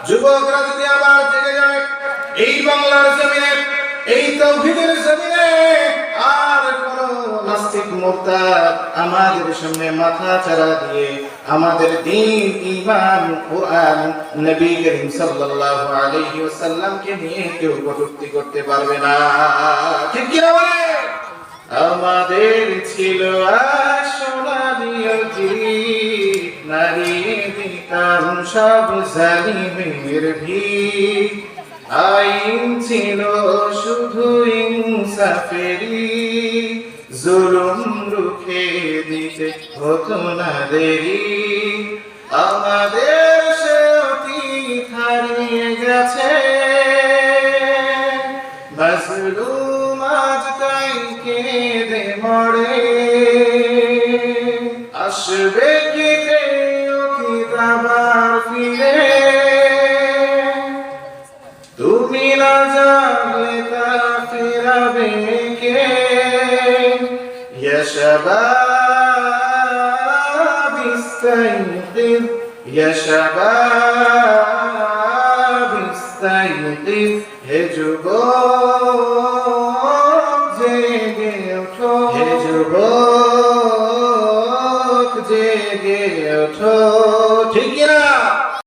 যুবকরা যদি আবার জেগে যায় এই বাংলার জমিনে, এই তাওহীদের জমিনে, আর কোন নাস্তিক মুরতাদ আমাদের সামনে মাথা চাড়া দিয়ে আমাদের দ্বীন, ঈমান, কুরআন, নবী করিম সাল্লাল্লাহু আলাইহি ওয়াসাল্লামকে নিয়ে কেউ কটূক্তি করতে পারবে না। ঠিক কি না বলে? আমাদের ছিল সোনালী অতীত, নারীর দিতাম সব জালিমের ভিড়, আইন ছিল শুধু ইনসাফেরই, জুলুম রুখে দিতে হতো না দেরি। আমাদের সে অতীত হারিয়ে গেছে, মাজলুম আজ তাই কেঁদে মরে। আসবে কি অতীত আবার ফিরে, তুমি না জানলে তা ফেরাবে কে। ইয়া শাবাব ইস্তাইকিজ, ইয়া শাবাব ইস্তাইকিজ, হে যুবক জেগে ওঠো, হে যুবক জেগে ওঠো। ঠিক